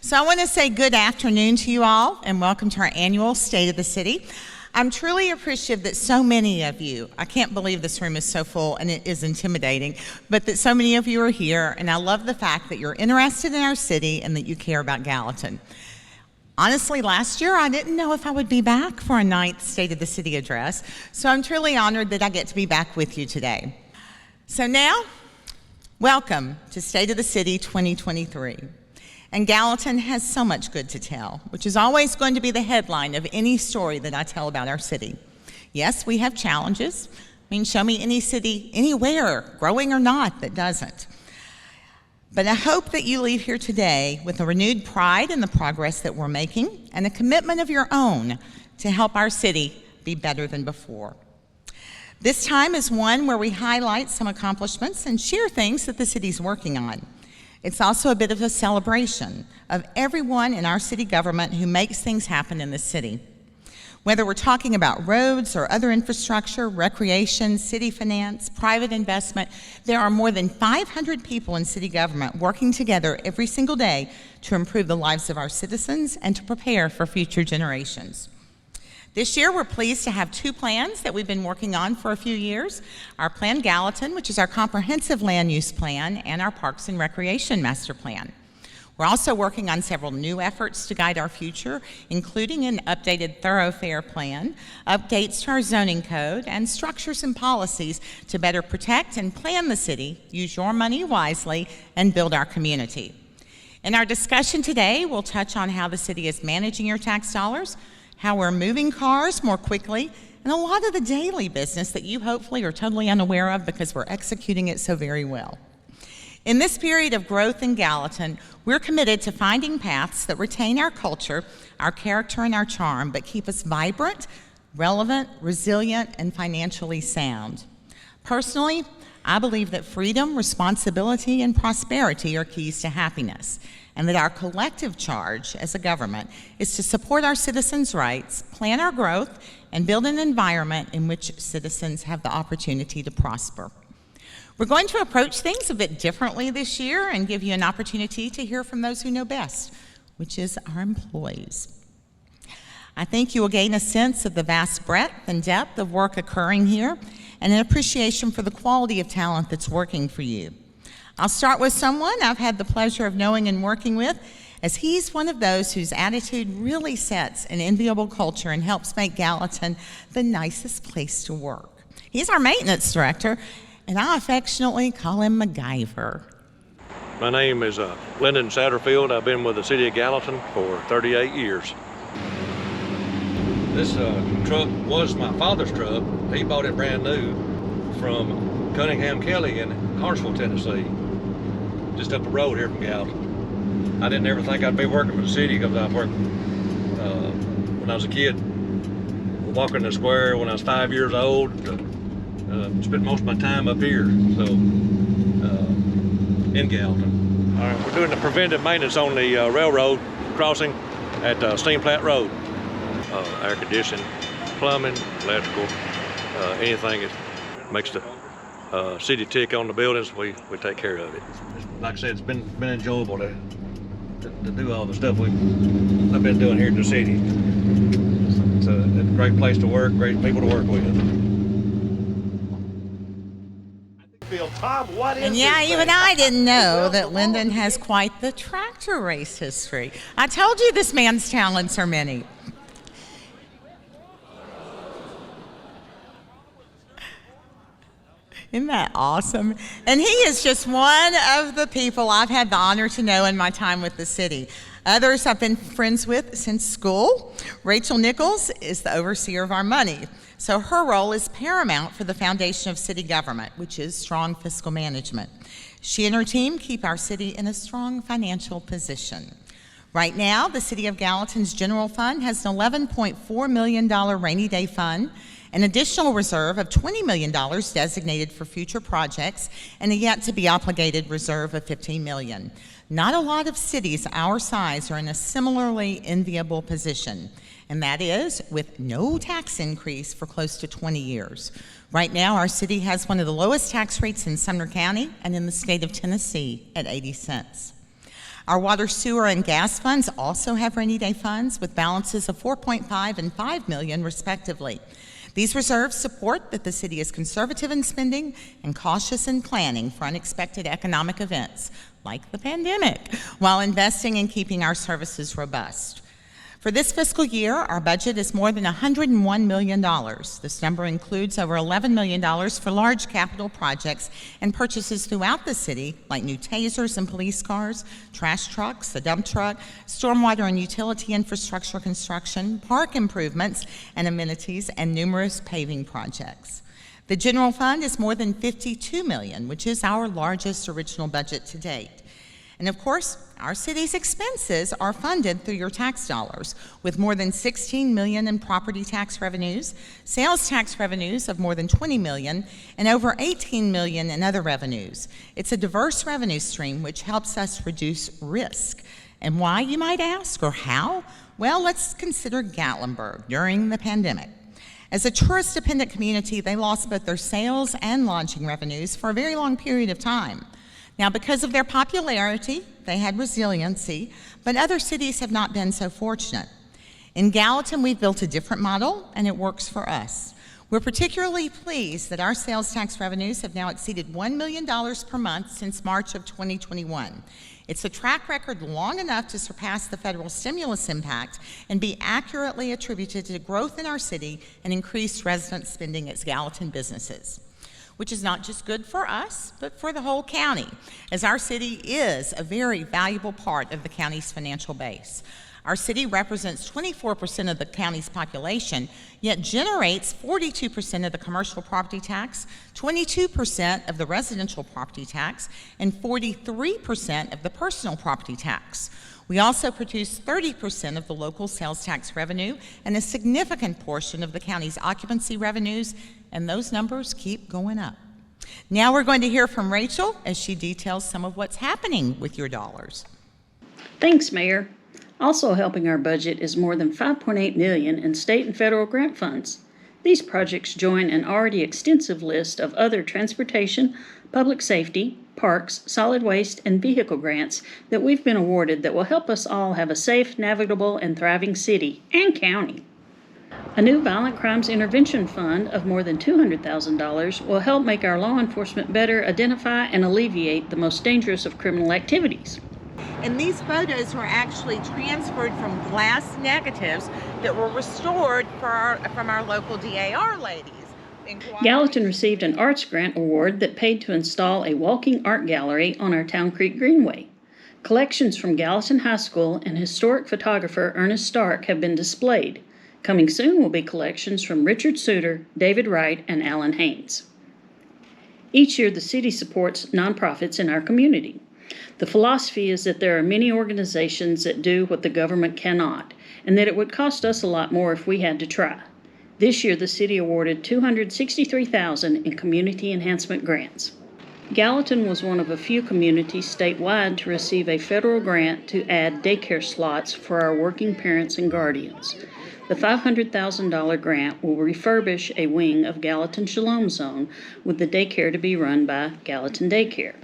So I want to say good afternoon to you all and welcome to our annual State of the City. I'm truly appreciative that so many of you, I can't believe this room is so full and it is intimidating, but that so many of you are here, and I love the fact that you're interested in our city and that you care about Gallatin. Honestly, last year I didn't know if I would be back for a ninth State of the City address, so I'm truly honored that I get to be back with you today. So now, welcome to State of the City 2023. And Gallatin has so much good to tell, which is always going to be the headline of any story that I tell about our city. Yes, we have challenges. I mean, show me any city anywhere, growing or not, that doesn't. But I hope that you leave here today with a renewed pride in the progress that we're making and a commitment of your own to help our city be better than before. This time is one where we highlight some accomplishments and share things that the city's working on. It's also a bit of a celebration of everyone in our city government who makes things happen in the city. Whether we're talking about roads or other infrastructure, recreation, city finance, private investment, there are more than 500 people in city government working together every single day to improve the lives of our citizens and to prepare for future generations. This year, we're pleased to have two plans that we've been working on for a few years. Our Plan Gallatin, which is our comprehensive land use plan, and our Parks and Recreation Master Plan. We're also working on several new efforts to guide our future, including an updated thoroughfare plan, updates to our zoning code, and structures and policies to better protect and plan the city, use your money wisely, and build our community. In our discussion today, we'll touch on how the city is managing your tax dollars, how we're moving cars more quickly, and a lot of the daily business that you hopefully are totally unaware of because we're executing it so very well. In this period of growth in Gallatin, we're committed to finding paths that retain our culture, our character, and our charm, but keep us vibrant, relevant, resilient, and financially sound. Personally, I believe that freedom, responsibility, and prosperity are keys to happiness, and that our collective charge as a government is to support our citizens' rights, plan our growth, and build an environment in which citizens have the opportunity to prosper. We're going to approach things a bit differently this year and give you an opportunity to hear from those who know best, which is our employees. I think you will gain a sense of the vast breadth and depth of work occurring here and an appreciation for the quality of talent that's working for you. I'll start with someone I've had the pleasure of knowing and working with, as he's one of those whose attitude really sets an enviable culture and helps make Gallatin the nicest place to work. He's our maintenance director, and I affectionately call him MacGyver. My name is Lyndon Satterfield. I've been with the city of Gallatin for 38 years. This truck was my father's truck. He bought it brand new from Cunningham Kelly in Hartsville, Tennessee, just up the road here from Gallatin. I didn't ever think I'd be working for the city because I worked when I was a kid, walking the square when I was 5 years old. Spent most of my time up here, so in Gallatin. All right, we're doing the preventive maintenance on the railroad crossing at Steam Platte Road. Air conditioning, plumbing, electrical, anything that makes the city tick on the buildings, we take care of it. Like I said, it's been enjoyable to do all the stuff I've been doing here in the city. It's a great place to work, great people to work with. And yeah, even I didn't know that Lyndon has quite the tractor race history. I told you this man's talents are many. Isn't that awesome? And he is just one of the people I've had the honor to know in my time with the city. Others I've been friends with since school. Rachel Nichols is the overseer of our money. So her role is paramount for the foundation of city government, which is strong fiscal management. She and her team keep our city in a strong financial position. Right now, the City of Gallatin's general fund has an $11.4 million rainy day fund, an additional reserve of $20 million designated for future projects, and a yet-to-be obligated reserve of $15 million. Not a lot of cities our size are in a similarly enviable position, and that is with no tax increase for close to 20 years. Right now, our city has one of the lowest tax rates in Sumner County and in the state of Tennessee at 80 cents. Our water, sewer, and gas funds also have rainy day funds with balances of $4.5 and $5 million respectively. These reserves support that the city is conservative in spending and cautious in planning for unexpected economic events like the pandemic, while investing in keeping our services robust. For this fiscal year, our budget is more than $101 million. This number includes over $11 million for large capital projects and purchases throughout the city, like new tasers and police cars, trash trucks, a dump truck, stormwater and utility infrastructure construction, park improvements and amenities, and numerous paving projects. The general fund is more than $52 million, which is our largest original budget to date. And of course, our city's expenses are funded through your tax dollars, with more than $16 million in property tax revenues, sales tax revenues of more than $20 million, and over $18 million in other revenues. It's a diverse revenue stream which helps us reduce risk. And why, you might ask, or how? Well, let's consider Gatlinburg during the pandemic. As a tourist-dependent community, they lost both their sales and lodging revenues for a very long period of time. Now, because of their popularity, they had resiliency, but other cities have not been so fortunate. In Gallatin, we've built a different model, and it works for us. We're particularly pleased that our sales tax revenues have now exceeded $1 million per month since March of 2021. It's a track record long enough to surpass the federal stimulus impact and be accurately attributed to growth in our city and increased resident spending at Gallatin businesses, which is not just good for us, but for the whole county, as our city is a very valuable part of the county's financial base. Our city represents 24% of the county's population, yet generates 42% of the commercial property tax, 22% of the residential property tax, and 43% of the personal property tax. We also produce 30% of the local sales tax revenue and a significant portion of the county's occupancy revenues, and those numbers keep going up. Now we're going to hear from Rachel as she details some of what's happening with your dollars. Thanks, Mayor. Also helping our budget is more than $5.8 million in state and federal grant funds. These projects join an already extensive list of other transportation, public safety, parks, solid waste, and vehicle grants that we've been awarded that will help us all have a safe, navigable, and thriving city and county. A new Violent Crimes Intervention Fund of more than $200,000 will help make our law enforcement better identify and alleviate the most dangerous of criminal activities. And these photos were actually transferred from glass negatives that were restored from our local DAR ladies. Gallatin received an arts grant award that paid to install a walking art gallery on our Town Creek Greenway. Collections from Gallatin High School and historic photographer Ernest Stark have been displayed. Coming soon will be collections from Richard Suter, David Wright, and Alan Haynes. Each year, the city supports nonprofits in our community. The philosophy is that there are many organizations that do what the government cannot, and that it would cost us a lot more if we had to try. This year, the city awarded $263,000 in community enhancement grants. Gallatin was one of a few communities statewide to receive a federal grant to add daycare slots for our working parents and guardians. The $500,000 grant will refurbish a wing of Gallatin Shalom Zone, with the daycare to be run by Gallatin Daycare.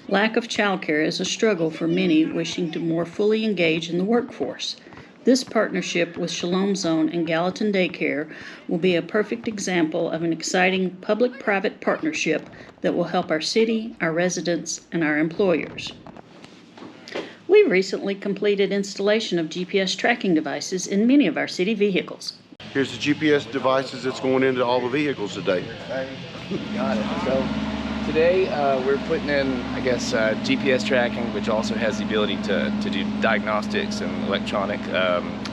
Lack of childcare is a struggle for many wishing to more fully engage in the workforce. This partnership with Shalom Zone and Gallatin Daycare will be a perfect example of an exciting public-private partnership that will help our city, our residents, and our employers. We recently completed installation of GPS tracking devices in many of our city vehicles. Here's the GPS devices that's going into all the vehicles today. Got it. So today we're putting in, GPS tracking, which also has the ability to do diagnostics and electronic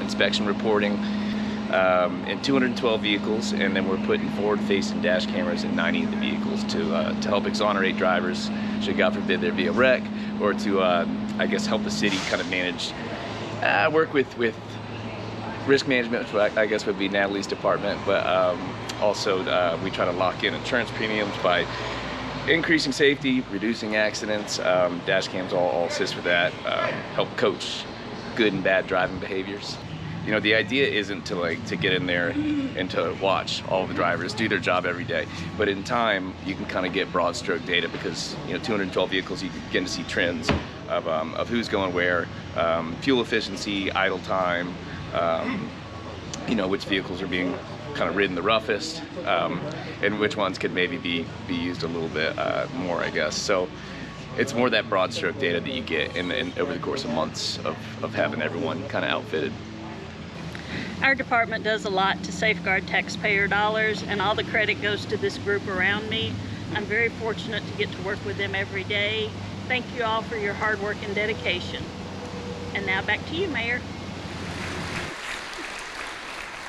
inspection reporting in 212 vehicles, and then we're putting forward-facing dash cameras in 90 of the vehicles to help exonerate drivers should, God forbid, there be a wreck, or to help the city kind of manage, work with risk management, which I guess would be Natalie's department, but also we try to lock in insurance premiums by increasing safety, reducing accidents. Dash cams all assist with that, help coach good and bad driving behaviors. You know, the idea isn't to get in there and to watch all the drivers do their job every day, but in time you can kind of get broad stroke data because, 212 vehicles, you can begin to see trends. of who's going where, fuel efficiency, idle time, which vehicles are being kind of ridden the roughest, and which ones could maybe be used a little bit more, I guess. So it's more that broad stroke data that you get in over the course of months of having everyone kind of outfitted. Our department does a lot to safeguard taxpayer dollars, and all the credit goes to this group around me. I'm very fortunate to get to work with them every day. Thank you all for your hard work and dedication. And now back to you, Mayor.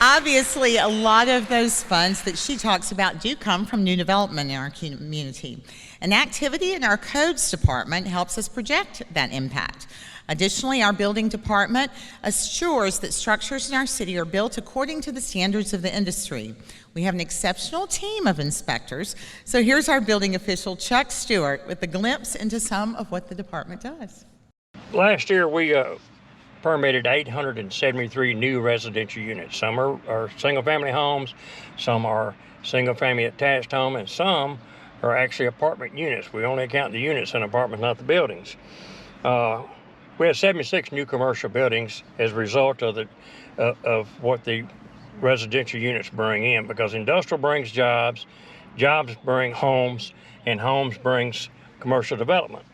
Obviously, a lot of those funds that she talks about do come from new development in our community. An activity in our codes department helps us project that impact. Additionally, our building department assures that structures in our city are built according to the standards of the industry. We have an exceptional team of inspectors, so here's our building official, Chuck Stewart, with a glimpse into some of what the department does. Last year, we permitted 873 new residential units. Some are single-family homes, some are single-family attached home, and some are actually apartment units. We only count the units in apartments, not the buildings. We had 76 new commercial buildings as a result of what the residential units bring in, because industrial brings jobs, jobs bring homes, and homes brings commercial development.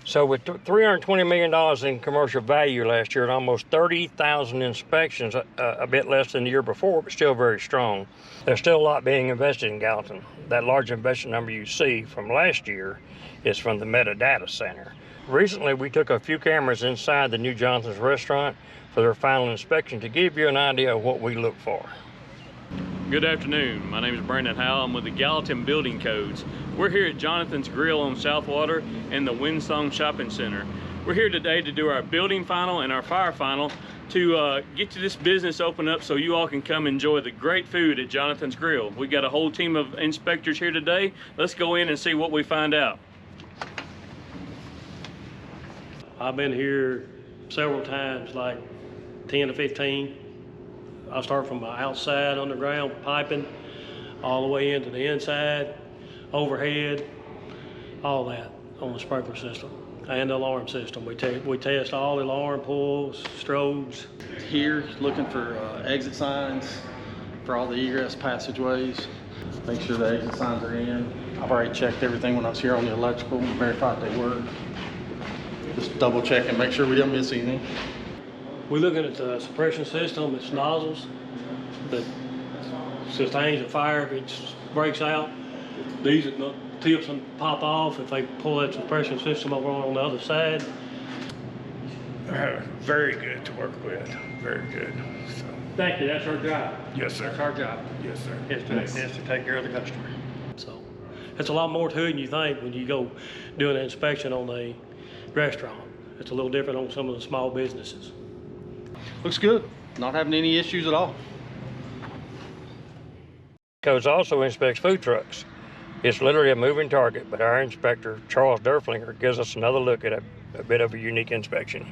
So with $320 million in commercial value last year and almost 30,000 inspections, a bit less than the year before, but still very strong, there's still a lot being invested in Gallatin. That large investment number you see from last year is from the metadata center. Recently, we took a few cameras inside the new Johnson's restaurant for their final inspection to give you an idea of what we look for. Good afternoon. My name is Brandon Howell. I'm with the Gallatin Building Codes. We're here at Jonathan's Grill on Southwater and the Windsong Shopping Center. We're here today to do our building final and our fire final to get this business open up so you all can come enjoy the great food at Jonathan's Grill. We got a whole team of inspectors here today. Let's go in and see what we find out. I've been here several times, like 10 to 15. I start from the outside underground piping all the way into the inside, overhead, all that on the sprinkler system and the alarm system. We test all the alarm pulls, strobes. Here looking for exit signs for all the egress passageways. Make sure the exit signs are in. I've already checked everything when I was here on the electrical and verified they work. Just double check and make sure we don't miss anything. We're looking at the suppression system. It's nozzles that sustains a fire if it breaks out. These are the tips and pop off if they pull that suppression system over on the other side. Very good to work with, very good. So, Thank you, that's our job. yes, sir. That's our job. Yes, sir. Is to take care of the customer. So it's a lot more to it than you think when you go doing an inspection on a restaurant. It's a little different on some of the small businesses. Looks good. Not having any issues at all. Codes also inspects food trucks. It's literally a moving target, but our inspector, Charles Derflinger, gives us another look at a bit of a unique inspection.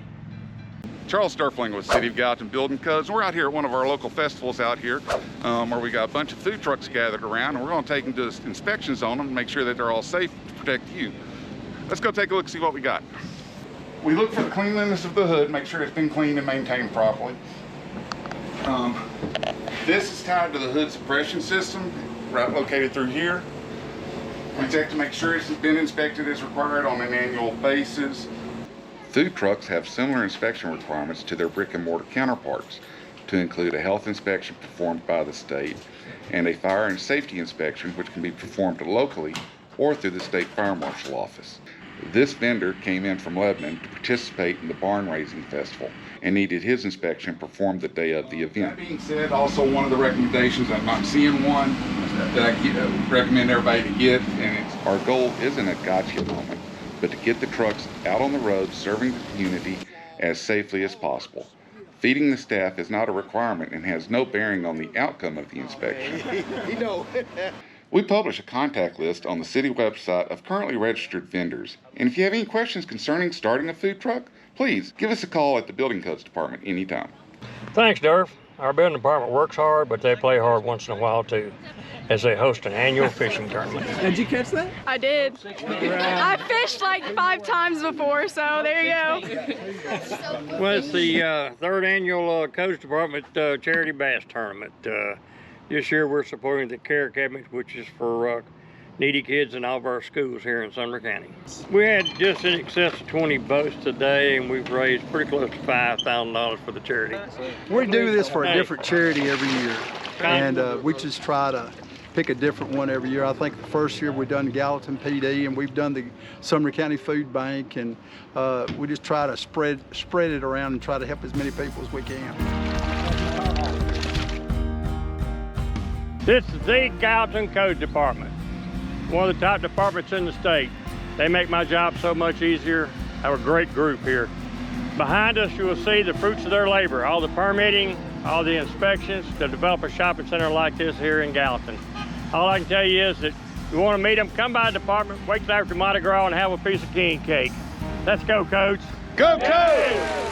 Charles Derflinger with City of Gallatin Building Codes. We're out here at one of our local festivals out here where we got a bunch of food trucks gathered around, and we're going to take them to inspections on them and make sure that they're all safe to protect you. Let's go take a look and see what we got. We look for the cleanliness of the hood, make sure it's been cleaned and maintained properly. This is tied to the hood suppression system, right located through here. We check to make sure it's been inspected as required on an annual basis. Food trucks have similar inspection requirements to their brick and mortar counterparts, to include a health inspection performed by the state and a fire and safety inspection, which can be performed locally or through the state fire marshal office. This vendor came in from Lebanon to participate in the barn raising festival and needed his inspection performed the day of the event. That being said, also one of the recommendations, I'm not seeing one that I recommend everybody to get, and our goal isn't a gotcha moment, but to get the trucks out on the road serving the community as safely as possible. Feeding the staff is not a requirement and has no bearing on the outcome of the inspection. We publish a contact list on the city website of currently registered vendors. And if you have any questions concerning starting a food truck, please give us a call at the Building Codes Department anytime. Thanks, Durf. Our building department works hard, but they play hard once in a while too, as they host an annual fishing tournament. Did you catch that? I did. I fished like 5 times before, so there you go. Well, it's the third annual Coach Department Charity Bass Tournament. This year we're supporting the Care Cabinet, which is for needy kids in all of our schools here in Sumner County. We had just in excess of 20 boats today, and we've raised pretty close to $5,000 for the charity. We do this for a different charity every year, and we just try to pick a different one every year. I think the first year we've done Gallatin PD, and we've done the Sumner County Food Bank, and we just try to spread it around and try to help as many people as we can. This is the Gallatin Code Department, one of the top departments in the state. They make my job so much easier. I have a great group here. Behind us, you will see the fruits of their labor, all the permitting, all the inspections to develop a shopping center like this here in Gallatin. All I can tell you is that if you want to meet them, come by the department, wait till after Mardi Gras and have a piece of king cake. Let's go, Coach. Go, Coach!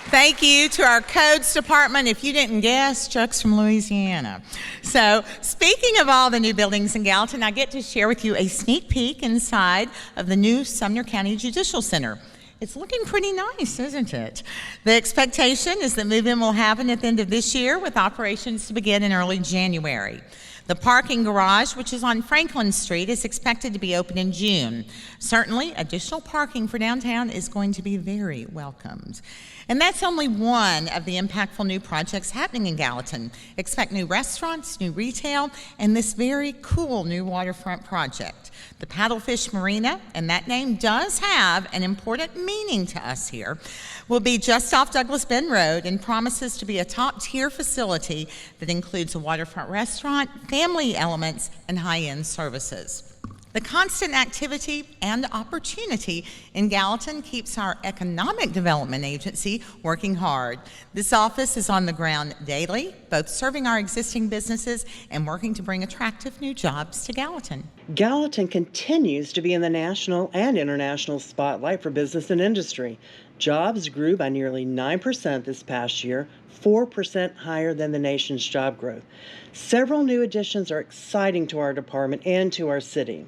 Thank you to our codes department. If you didn't guess, Chuck's from Louisiana. So speaking of all the new buildings in Gallatin, I get to share with you a sneak peek inside of the new Sumner County Judicial Center. It's looking pretty nice, isn't it? The expectation is that move-in will happen at the end of this year, with operations to begin in early January. The parking garage, which is on Franklin Street, is expected to be open in June. Certainly, additional parking for downtown is going to be very welcomed. And that's only one of the impactful new projects happening in Gallatin. Expect new restaurants, new retail, and this very cool new waterfront project. The Paddlefish Marina, and that name does have an important meaning to us here, will be just off Douglas Bend Road and promises to be a top-tier facility that includes a waterfront restaurant, family elements, and high-end services. The constant activity and opportunity in Gallatin keeps our Economic Development Agency working hard. This office is on the ground daily, both serving our existing businesses and working to bring attractive new jobs to Gallatin. Gallatin continues to be in the national and international spotlight for business and industry. Jobs grew by nearly 9% this past year, 4% higher than the nation's job growth. Several new additions are exciting to our department and to our city.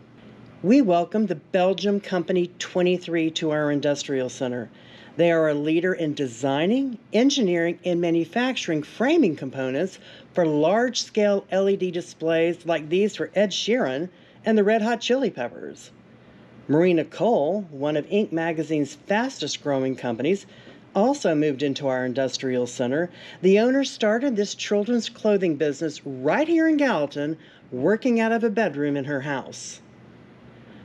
We welcome the Belgium Company 23 to our industrial center. They are a leader in designing, engineering, and manufacturing framing components for large-scale LED displays like these for Ed Sheeran and the Red Hot Chili Peppers. Marina Cole, one of Inc. magazine's fastest-growing companies, also moved into our industrial center. The owner started this children's clothing business right here in Gallatin, working out of a bedroom in her house.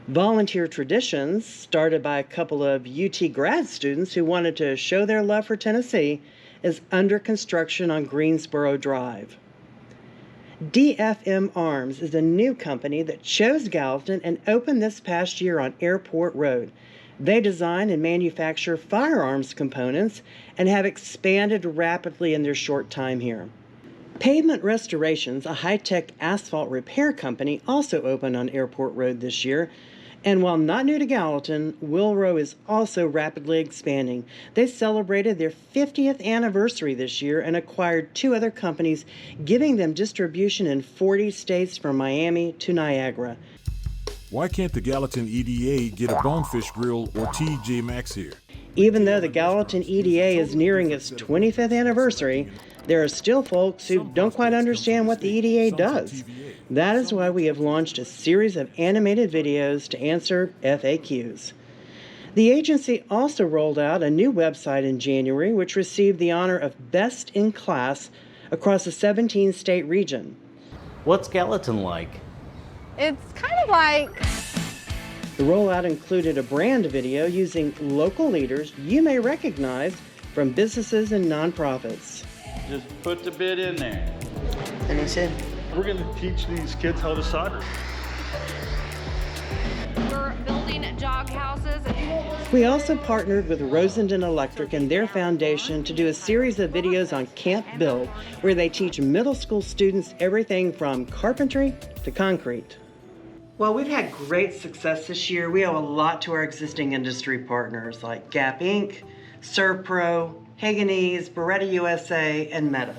Volunteer Traditions, started by a couple of UT grad students who wanted to show their love for Tennessee, is under construction on Greensboro Drive. DFM Arms is a new company that chose Gallatin and opened this past year on Airport Road. They design and manufacture firearms components and have expanded rapidly in their short time here. Pavement Restorations, a high-tech asphalt repair company, also opened on Airport Road this year. And while not new to Gallatin, Wilrow is also rapidly expanding. They celebrated their 50th anniversary this year and acquired 2 other companies, giving them distribution in 40 states from Miami to Niagara. Why can't the Gallatin EDA get a Bonefish Grill or TJ Maxx here? Even though the Gallatin EDA is nearing its 25th anniversary, there are still folks who don't quite understand what the EDA does. That is why we have launched a series of animated videos to answer FAQs. The agency also rolled out a new website in January, which received the honor of Best in Class across a 17-state region. What's Gallatin like? It's kind of like... The rollout included a brand video using local leaders you may recognize from businesses and nonprofits. Just put the bit in there. Finish it. We're going to teach these kids how to solder. We're building jog houses. We also partnered with Rosenden Electric and their foundation to do a series of videos on Camp Build, where they teach middle school students everything from carpentry to concrete. Well, we've had great success this year. We owe a lot to our existing industry partners like Gap Inc., ServPro, Haganese, Beretta USA, and Meta.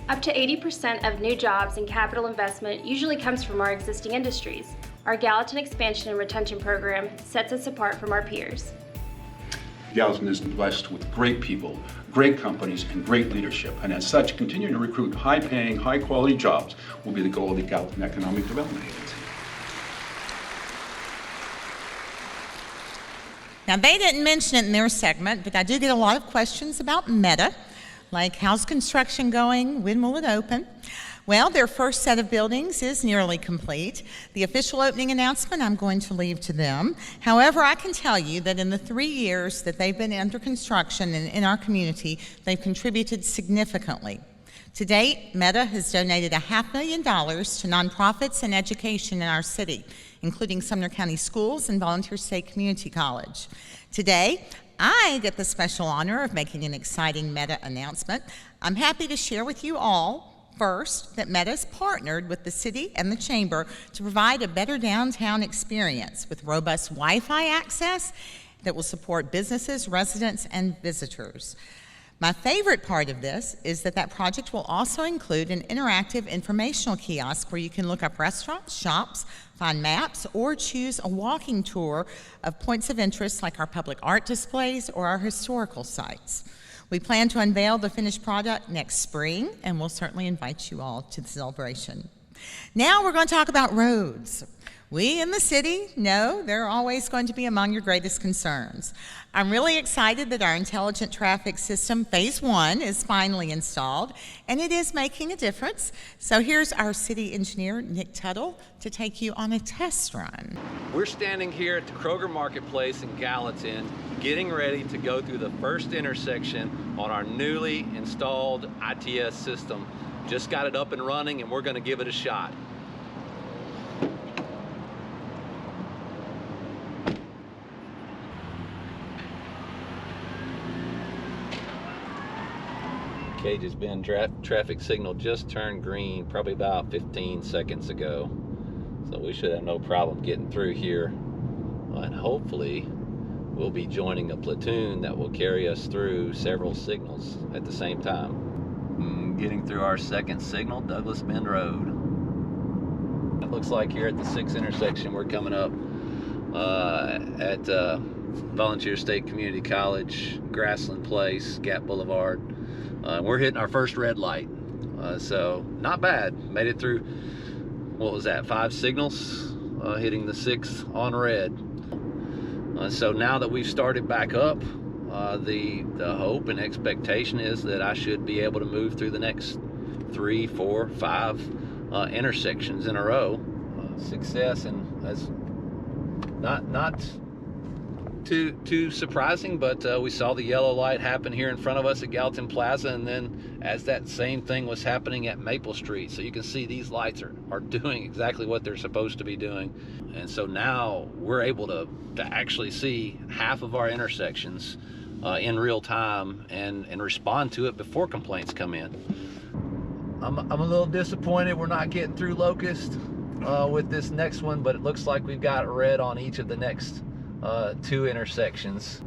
Up to 80% of new jobs and capital investment usually comes from our existing industries. Our Gallatin Expansion and Retention Program sets us apart from our peers. Gallatin is blessed with great people, great companies, and great leadership. And as such, continuing to recruit high-paying, high-quality jobs will be the goal of the Gallatin Economic Development Agency. Now, they didn't mention it in their segment, but I do get a lot of questions about Meta, like how's construction going, when will it open? Well, their first set of buildings is nearly complete. The official opening announcement I'm going to leave to them. However, I can tell you that in the 3 years that they've been under construction and in our community, they've contributed significantly. To date, Meta has donated $500,000 to nonprofits and education in our city, including Sumner County Schools and Volunteer State Community College. Today, I get the special honor of making an exciting Meta announcement. I'm happy to share with you all, first, that Meta has partnered with the city and the chamber to provide a better downtown experience with robust Wi-Fi access that will support businesses, residents, and visitors. My favorite part of this is that project will also include an interactive informational kiosk where you can look up restaurants, shops, find maps, or choose a walking tour of points of interest like our public art displays or our historical sites. We plan to unveil the finished product next spring, and we'll certainly invite you all to the celebration. Now we're going to talk about roads. We in the city know they're always going to be among your greatest concerns. I'm really excited that our intelligent traffic system, phase 1, is finally installed, and it is making a difference. So here's our city engineer, Nick Tuttle, to take you on a test run. We're standing here at the Kroger Marketplace in Gallatin, getting ready to go through the first intersection on our newly installed ITS system. Just got it up and running, and we're going to give it a shot. Paige's Bend traffic signal just turned green probably about 15 seconds ago. So we should have no problem getting through here. And hopefully we'll be joining a platoon that will carry us through several signals at the same time. Getting through our second signal, Douglas Bend Road. It looks like here at the 6th intersection we're coming up at Volunteer State Community College, Grassland Place, Gap Boulevard. We're hitting our first red light, so not bad. Made it through, what was that, 5 signals, hitting the 6th on red. So now that we've started back up, the hope and expectation is that I should be able to move through the next 3, 4, 5 intersections in a row. Success, and that's not too surprising, but we saw the yellow light happen here in front of us at Gallatin Plaza, and then as that same thing was happening at Maple Street. So you can see these lights are doing exactly what they're supposed to be doing. And so now we're able to actually see half of our intersections in real time and respond to it before complaints come in. I'm a little disappointed we're not getting through Locust with this next one, but it looks like we've got red on each of the next 2 intersections.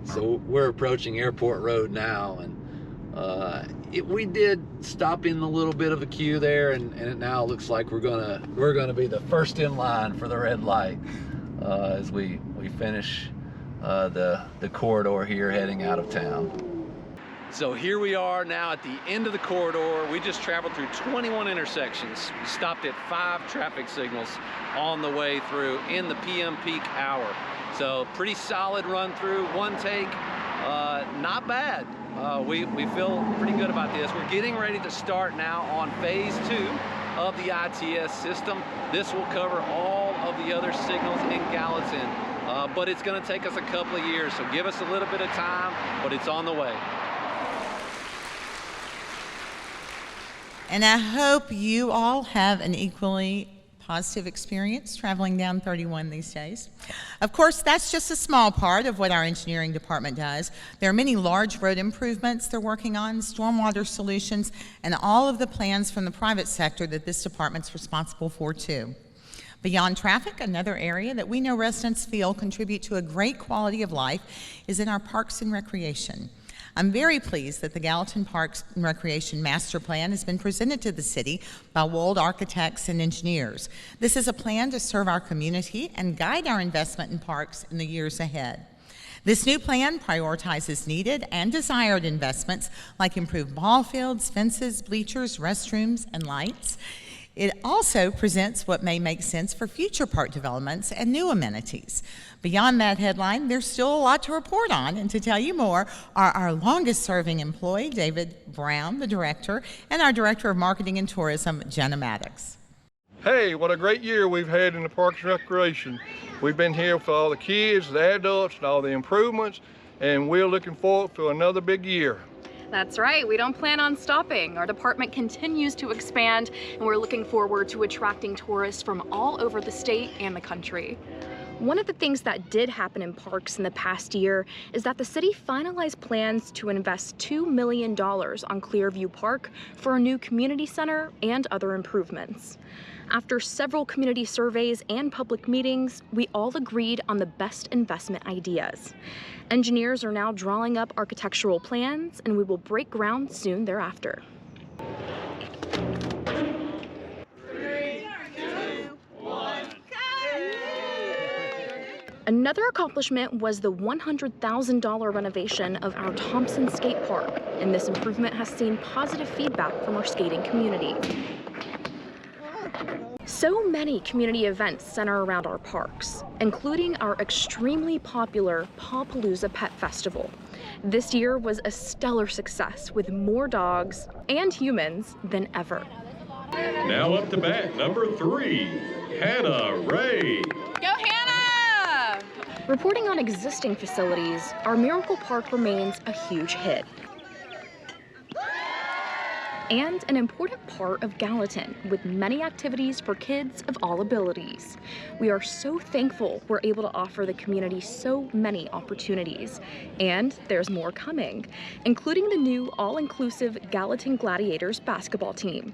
So we're approaching Airport Road now, and we did stop in a little bit of a queue there, and it now looks like we're gonna be the first in line for the red light as we finish the corridor here heading out of town. So here we are now at the end of the corridor. We just traveled through 21 intersections. We stopped at 5 traffic signals on the way through in the PM peak hour. So pretty solid run through, one take, not bad. We feel pretty good about this. We're getting ready to start now on phase 2 of the ITS system. This will cover all of the other signals in Gallatin, but it's gonna take us a couple of years, so give us a little bit of time, but it's on the way. And I hope you all have an equally positive experience traveling down 31 these days. Of course, that's just a small part of what our engineering department does. There are many large road improvements they're working on, stormwater solutions, and all of the plans from the private sector that this department's responsible for too. Beyond traffic, another area that we know residents feel contribute to a great quality of life is in our parks and recreation. I'm very pleased that the Gallatin Parks and Recreation Master Plan has been presented to the city by Wold Architects and Engineers. This is a plan to serve our community and guide our investment in parks in the years ahead. This new plan prioritizes needed and desired investments like improved ball fields, fences, bleachers, restrooms, and lights. It also presents what may make sense for future park developments and new amenities. Beyond that headline, there's still a lot to report on, and to tell you more are our longest-serving employee, David Brown, the director, and our director of marketing and tourism, Jenna Maddox. Hey, what a great year we've had in the Parks and Recreation. We've been here for all the kids, the adults, and all the improvements, and we're looking forward to another big year. That's right, we don't plan on stopping. Our department continues to expand, and we're looking forward to attracting tourists from all over the state and the country. One of the things that did happen in parks in the past year is that the city finalized plans to invest $2 million on Clearview Park for a new community center and other improvements. After several community surveys and public meetings, we all agreed on the best investment ideas. Engineers are now drawing up architectural plans, and we will break ground soon thereafter. 3, 2, 1, Another accomplishment was the $100,000 renovation of our Thompson Skate Park, and this improvement has seen positive feedback from our skating community. So many community events center around our parks, including our extremely popular Pawpalooza Pet Festival. This year was a stellar success with more dogs and humans than ever. Now up to bat, number 3, Hannah Ray. Go Hannah! Reporting on existing facilities, our Miracle Park remains a huge hit and an important part of Gallatin, with many activities for kids of all abilities. We are so thankful we're able to offer the community so many opportunities, and there's more coming, including the new all-inclusive Gallatin Gladiators basketball team.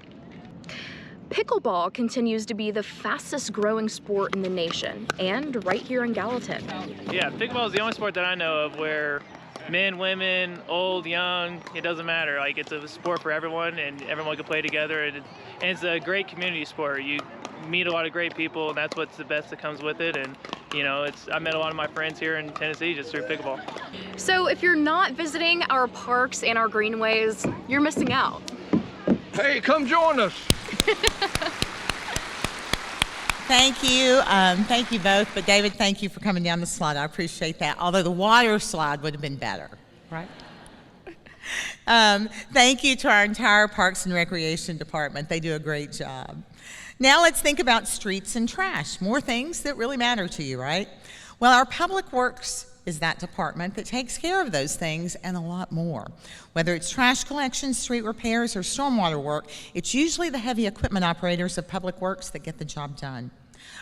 Pickleball continues to be the fastest growing sport in the nation, and right here in Gallatin. Yeah, pickleball is the only sport that I know of where men, women, old, young, it doesn't matter. Like, it's a sport for everyone, and everyone can play together, and it's a great community sport. You meet a lot of great people, and that's what's the best that comes with it. And you know, I met a lot of my friends here in Tennessee just through pickleball. So if you're not visiting our parks and our greenways, you're missing out. Hey, come join us. Thank you both. But David, thank you for coming down the slide. I appreciate that. Although the water slide would have been better, right? Thank you to our entire Parks and Recreation Department. They do a great job. Now let's think about streets and trash. More things that really matter to you, right? Well, our Public Works is that department that takes care of those things and a lot more. Whether it's trash collection, street repairs, or stormwater work, it's usually the heavy equipment operators of Public Works that get the job done.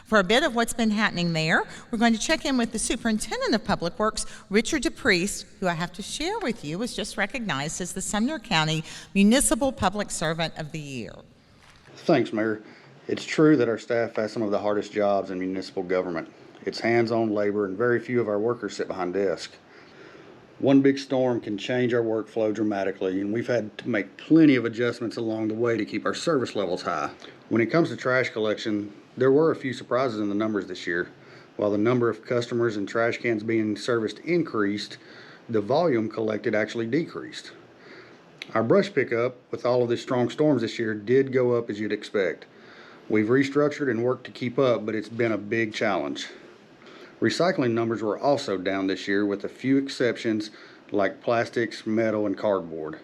For a bit of what's been happening there, we're going to check in with the Superintendent of Public Works, Richard DePriest, who I have to share with you was just recognized as the Sumner County Municipal Public Servant of the Year. Thanks, Mayor. It's true that our staff has some of the hardest jobs in municipal government. It's hands-on labor, and very few of our workers sit behind desks. One big storm can change our workflow dramatically, and we've had to make plenty of adjustments along the way to keep our service levels high. When it comes to trash collection, there were a few surprises in the numbers this year. While the number of customers and trash cans being serviced increased, the volume collected actually decreased. Our brush pickup, with all of the strong storms this year, did go up as you'd expect. We've restructured and worked to keep up, but it's been a big challenge. Recycling numbers were also down this year, with a few exceptions like plastics, metal, and cardboard.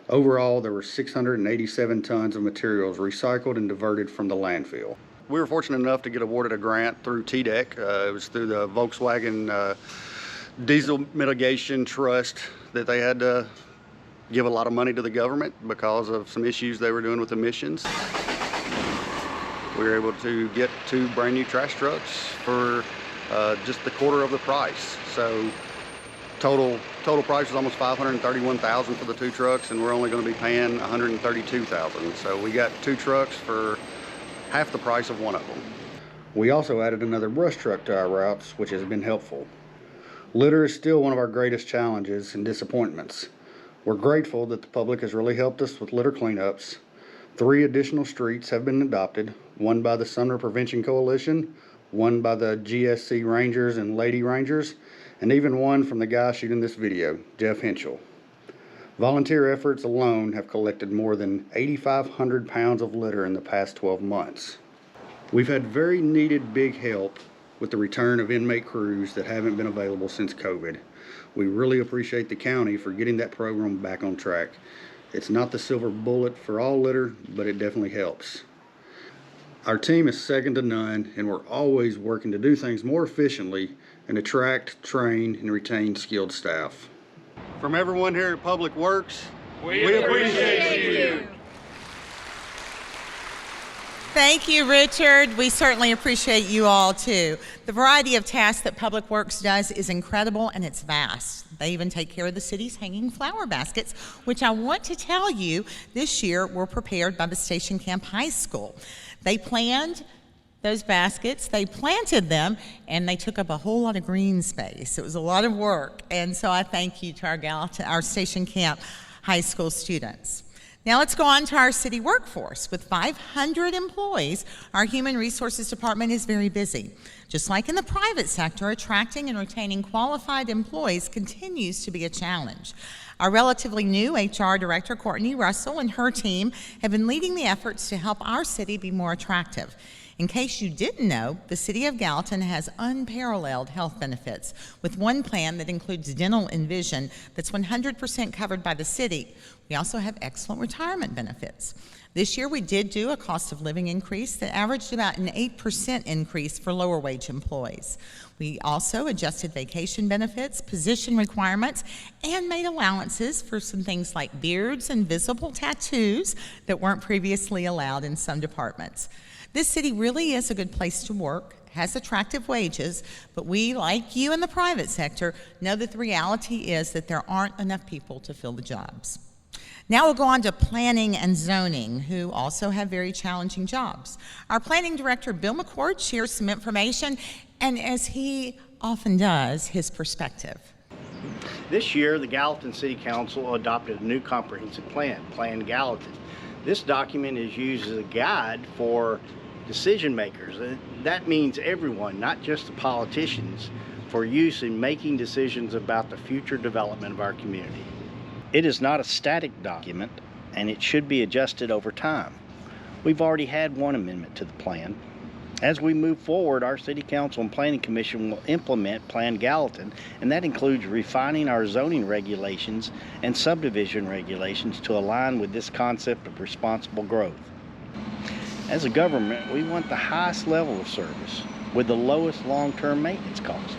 Overall, there were 687 tons of materials recycled and diverted from the landfill. We were fortunate enough to get awarded a grant through TDEC. It was through the Volkswagen Diesel Mitigation Trust that they had to give a lot of money to the government because of some issues they were doing with emissions. We were able to get 2 brand new trash trucks for just the quarter of the price. So total price was almost $531,000 for the 2 trucks, and we're only going to be paying $132,000. So we got 2 trucks for half the price of one of them. We also added another brush truck to our routes, which has been helpful. Litter is still one of our greatest challenges and disappointments. We're grateful that the public has really helped us with litter cleanups. 3 additional streets have been adopted, one by the Sumner Prevention Coalition, one by the GSC Rangers and Lady Rangers, and even one from the guy shooting this video, Jeff Henschel. Volunteer efforts alone have collected more than 8,500 pounds of litter in the past 12 months. We've had very needed big help with the return of inmate crews that haven't been available since COVID. We really appreciate the county for getting that program back on track. It's not the silver bullet for all litter, but it definitely helps. Our team is second to none, and we're always working to do things more efficiently and attract, train, and retain skilled staff. From everyone here at Public Works, we appreciate you. Thank you, Richard. We certainly appreciate you all too. The variety of tasks that Public Works does is incredible and it's vast. They even take care of the city's hanging flower baskets, which I want to tell you this year were prepared by the Station Camp High School. They planned those baskets, they planted them, and they took up a whole lot of green space. It was a lot of work, and so I thank you to our Gallatin, our Station Camp High School students. Now let's go on to our city workforce. With 500 employees, our Human Resources Department is very busy. Just like in the private sector, attracting and retaining qualified employees continues to be a challenge. Our relatively new HR Director, Courtney Russell, and her team have been leading the efforts to help our city be more attractive. In case you didn't know, the City of Gallatin has unparalleled health benefits, with one plan that includes dental and vision that's 100% covered by the city. We also have excellent retirement benefits. This year we did do a cost of living increase that averaged about an 8% increase for lower wage employees. We also adjusted vacation benefits, position requirements, and made allowances for some things like beards and visible tattoos that weren't previously allowed in some departments. This city really is a good place to work, has attractive wages, but we, like you in the private sector, know that the reality is that there aren't enough people to fill the jobs. Now we'll go on to planning and zoning, who also have very challenging jobs. Our planning director, Bill McCord, shares some information, and as he often does, his perspective. This year, the Gallatin City Council adopted a new comprehensive plan, Plan Gallatin. This document is used as a guide for decision makers. That means everyone, not just the politicians, for use in making decisions about the future development of our community. It is not a static document, and it should be adjusted over time. We've already had one amendment to the plan. As we move forward, our City Council and Planning Commission will implement Plan Gallatin, and that includes refining our zoning regulations and subdivision regulations to align with this concept of responsible growth. As a government, we want the highest level of service with the lowest long-term maintenance cost.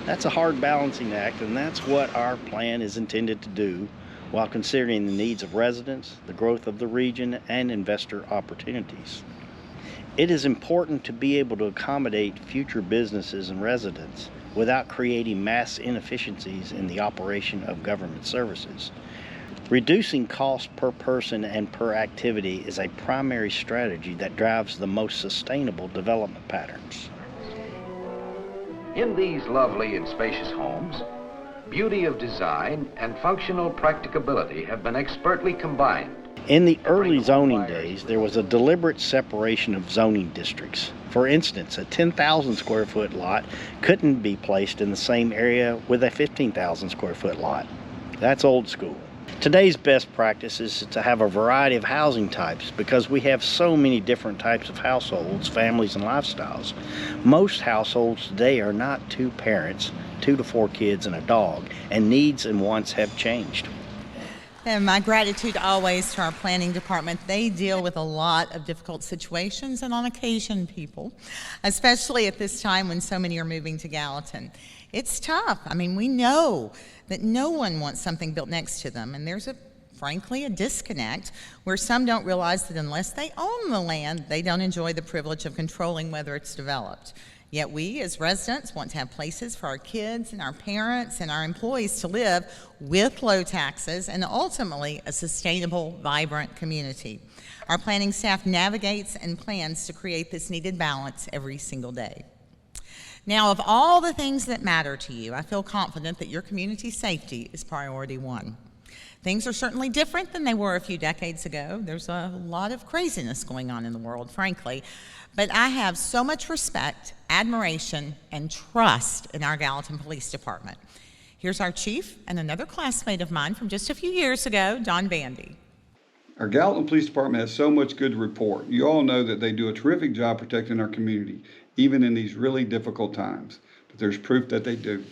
That's a hard balancing act, and that's what our plan is intended to do while considering the needs of residents, the growth of the region, and investor opportunities. It is important to be able to accommodate future businesses and residents without creating mass inefficiencies in the operation of government services. Reducing cost per person and per activity is a primary strategy that drives the most sustainable development patterns. In these lovely and spacious homes, beauty of design and functional practicability have been expertly combined. In the early zoning days, there was a deliberate separation of zoning districts. For instance, a 10,000 square foot lot couldn't be placed in the same area with a 15,000 square foot lot. That's old school. Today's best practice is to have a variety of housing types because we have so many different types of households, families, and lifestyles. Most households today are not 2 parents, 2 to 4 kids, and a dog, and needs and wants have changed. And my gratitude always to our planning department. They deal with a lot of difficult situations and on occasion people, especially at this time when so many are moving to Gallatin. It's tough. I mean, we know that no one wants something built next to them, and there's frankly a disconnect where some don't realize that unless they own the land, they don't enjoy the privilege of controlling whether it's developed. Yet we, as residents, want to have places for our kids and our parents and our employees to live with low taxes and ultimately a sustainable, vibrant community. Our planning staff navigates and plans to create this needed balance every single day. Now, of all the things that matter to you, I feel confident that your community safety is priority 1. Things are certainly different than they were a few decades ago. There's a lot of craziness going on in the world, frankly. But I have so much respect, admiration, and trust in our Gallatin Police Department. Here's our chief and another classmate of mine from just a few years ago, Don Bandy. Our Gallatin Police Department has so much good to report. You all know that they do a terrific job protecting our community, even in these really difficult times. But there's proof that they do.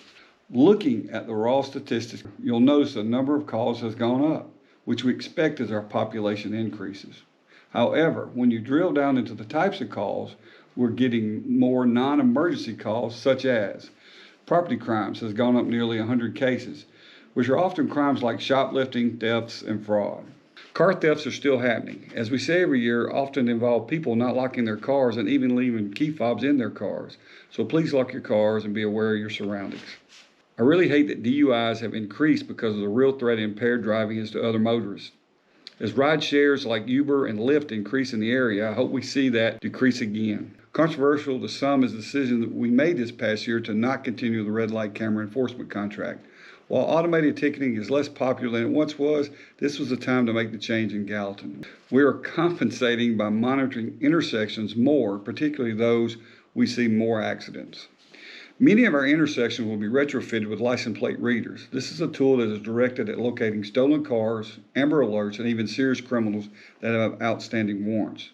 Looking at the raw statistics, you'll notice the number of calls has gone up, which we expect as our population increases. However, when you drill down into the types of calls, we're getting more non-emergency calls, such as property crimes has gone up nearly 100 cases, which are often crimes like shoplifting, thefts, and fraud. Car thefts are still happening. As we say every year, often involve people not locking their cars and even leaving key fobs in their cars. So please lock your cars and be aware of your surroundings. I really hate that DUIs have increased because of the real threat impaired driving is to other motorists. As ride shares like Uber and Lyft increase in the area, I hope we see that decrease again. Controversial to some is the decision that we made this past year to not continue the red light camera enforcement contract. While automated ticketing is less popular than it once was, this was the time to make the change in Gallatin. We are compensating by monitoring intersections more, particularly those we see more accidents. Many of our intersections will be retrofitted with license plate readers. This is a tool that is directed at locating stolen cars, Amber Alerts, and even serious criminals that have outstanding warrants.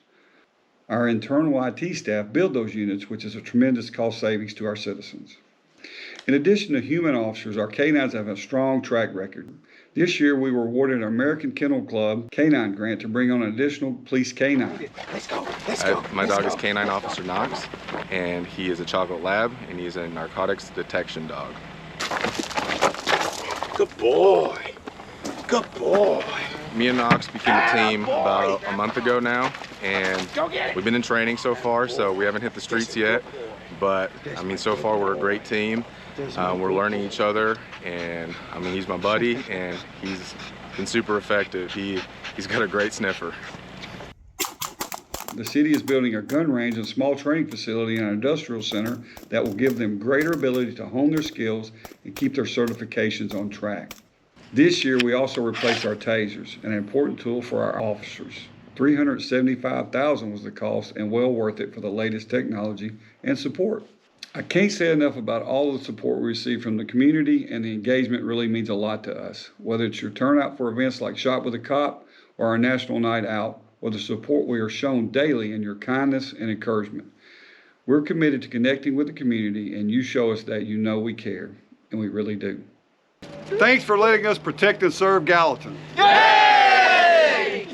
Our internal IT staff build those units, which is a tremendous cost savings to our citizens. In addition to human officers, our canines have a strong track record. This year, we were awarded an American Kennel Club canine grant to bring on an additional police canine. My dog is Canine Officer Knox, and he is a chocolate lab, and he's a narcotics detection dog. Good boy. Good boy. Me and Knox became a team about a month ago now, and we've been in training so far, so we haven't hit the streets yet. But, I mean, so far we're a great team. We're learning each other, and, I mean, he's my buddy, and he's been super effective. He's got a great sniffer. The city is building a gun range and small training facility in an industrial center that will give them greater ability to hone their skills and keep their certifications on track. This year, we also replaced our tasers, an important tool for our officers. $375,000 was the cost, and well worth it for the latest technology and support. I can't say enough about all the support we receive from the community, and the engagement really means a lot to us. Whether it's your turnout for events like Shop with a Cop or our National Night Out, or the support we are shown daily in your kindness and encouragement. We're committed to connecting with the community, and you show us that you know we care, and we really do. Thanks for letting us protect and serve Gallatin. Yay!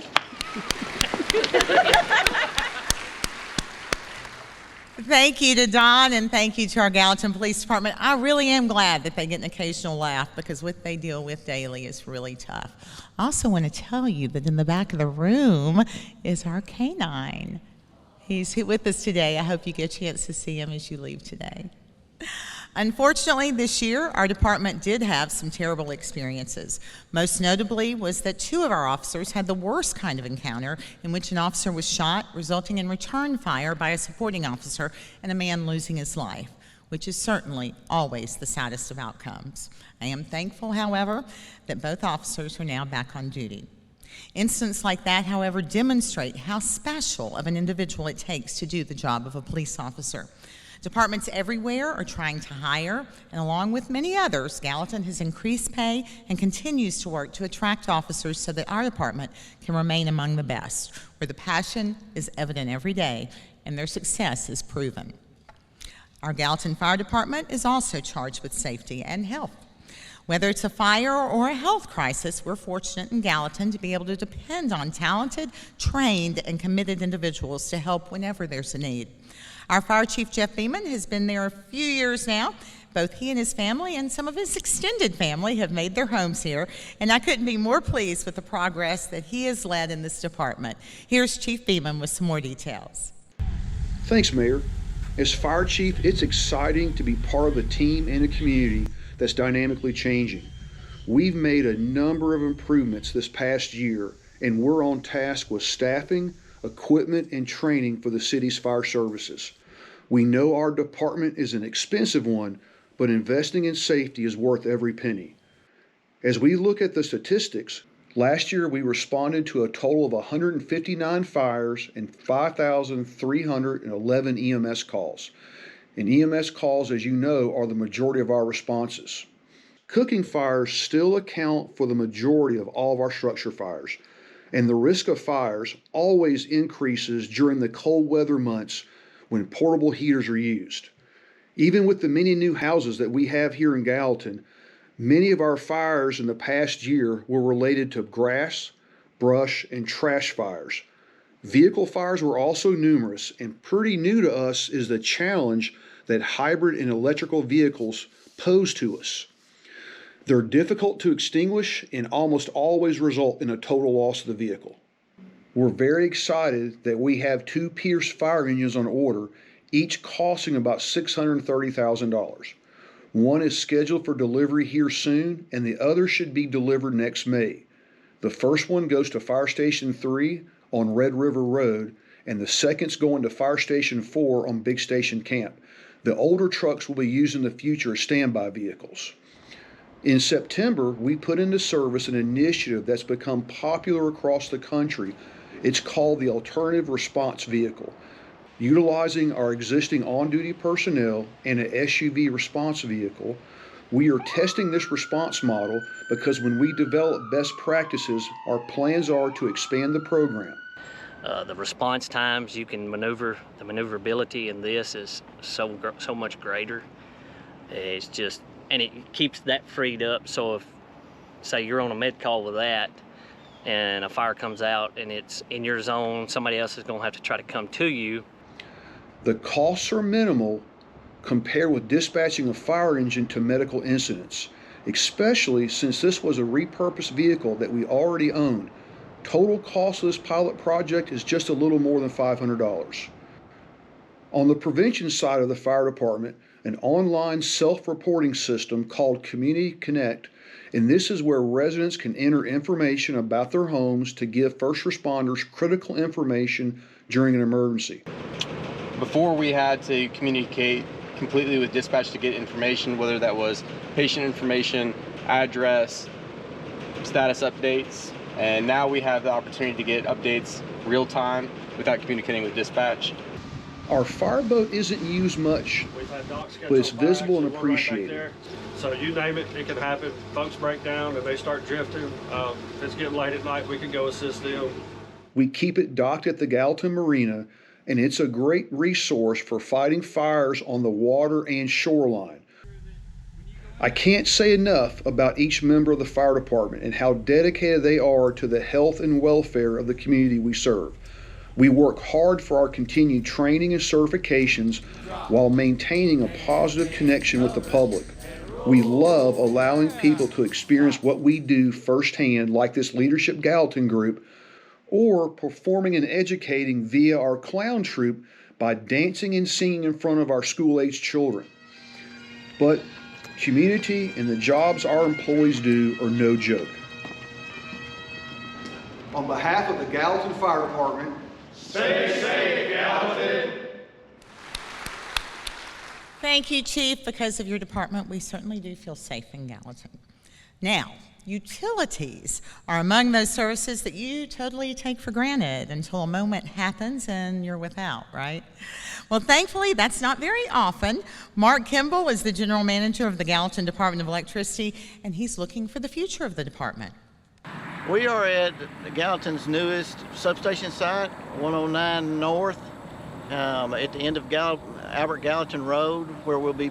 Thank you to Don, and thank you to our Gallatin Police Department. I really am glad that they get an occasional laugh, because what they deal with daily is really tough. I also want to tell you that in the back of the room is our canine. He's with us today. I hope you get a chance to see him as you leave today. Unfortunately, this year, our department did have some terrible experiences. Most notably was that 2 of our officers had the worst kind of encounter, in which an officer was shot, resulting in return fire by a supporting officer and a man losing his life, which is certainly always the saddest of outcomes. I am thankful, however, that both officers are now back on duty. Incidents like that, however, demonstrate how special of an individual it takes to do the job of a police officer. Departments everywhere are trying to hire, and along with many others, Gallatin has increased pay and continues to work to attract officers so that our department can remain among the best, where the passion is evident every day and their success is proven. Our Gallatin Fire Department is also charged with safety and health. Whether it's a fire or a health crisis, we're fortunate in Gallatin to be able to depend on talented, trained, and committed individuals to help whenever there's a need. Our Fire Chief, Jeff Beeman, has been there a few years now. Both he and his family and some of his extended family have made their homes here, and I couldn't be more pleased with the progress that he has led in this department. Here's Chief Beeman with some more details. Thanks, Mayor. As Fire Chief, it's exciting to be part of a team and a community that's dynamically changing. We've made a number of improvements this past year, and we're on task with staffing, equipment, and training for the city's fire services. We know our department is an expensive one, but investing in safety is worth every penny. As we look at the statistics, Last year, we responded to a total of 159 fires and 5,311 EMS calls. And EMS calls, as you know, are the majority of our responses. Cooking fires still account for the majority of all of our structure fires, and the risk of fires always increases during the cold weather months when portable heaters are used. Even with the many new houses that we have here in Gallatin, many of our fires in the past year were related to grass, brush, and trash fires. Vehicle fires were also numerous, and pretty new to us is the challenge that hybrid and electrical vehicles pose to us. They're difficult to extinguish and almost always result in a total loss of the vehicle. We're very excited that we have 2 Pierce fire engines on order, each costing about $630,000. One is scheduled for delivery here soon, and the other should be delivered next May. The first one goes to Fire Station 3 on Red River Road, and the second's going to Fire Station 4 on Big Station Camp. The older trucks will be used in the future as standby vehicles. In September, we put into service an initiative that's become popular across the country. It's called the Alternative Response Vehicle. Utilizing our existing on-duty personnel and an SUV response vehicle, we are testing this response model because when we develop best practices, our plans are to expand the program. The response times you can maneuver, the maneuverability in this is so much greater. It's just, and it keeps that freed up. So if, say, you're on a med call with that, and a fire comes out and it's in your zone, somebody else is going to have to try to come to you. The costs are minimal compared with dispatching a fire engine to medical incidents, especially since this was a repurposed vehicle that we already own. Total cost of this pilot project is just a little more than $500. On the prevention side of the fire department, an online self-reporting system called Community Connect, and this is where residents can enter information about their homes to give first responders critical information during an emergency. Before, we had to communicate completely with dispatch to get information, whether that was patient information, address, status updates, and now we have the opportunity to get updates real time without communicating with dispatch. Our fireboat isn't used much, but it's visible and appreciated. So you name it, it can happen. Folks break down and they start drifting. If it's getting late at night, we can go assist them. We keep it docked at the Gallatin Marina, and it's a great resource for fighting fires on the water and shoreline. I can't say enough about each member of the fire department and how dedicated they are to the health and welfare of the community we serve. We work hard for our continued training and certifications while maintaining a positive connection with the public. We love allowing people to experience what we do firsthand, like this Leadership Gallatin group, or performing and educating via our clown troupe by dancing and singing in front of our school-aged children. But community and the jobs our employees do are no joke. On behalf of the Gallatin Fire Department, stay safe, Gallatin. Thank you, Chief. Because of your department, we certainly do feel safe in Gallatin. Now, utilities are among those services that you totally take for granted until a moment happens and you're without, right? Well, thankfully, that's not very often. Mark Kimball is the General Manager of the Gallatin Department of Electricity, and he's looking for the future of the department. We are at Gallatin's newest substation site, 109 North, at the end of Albert Gallatin Road, where we'll be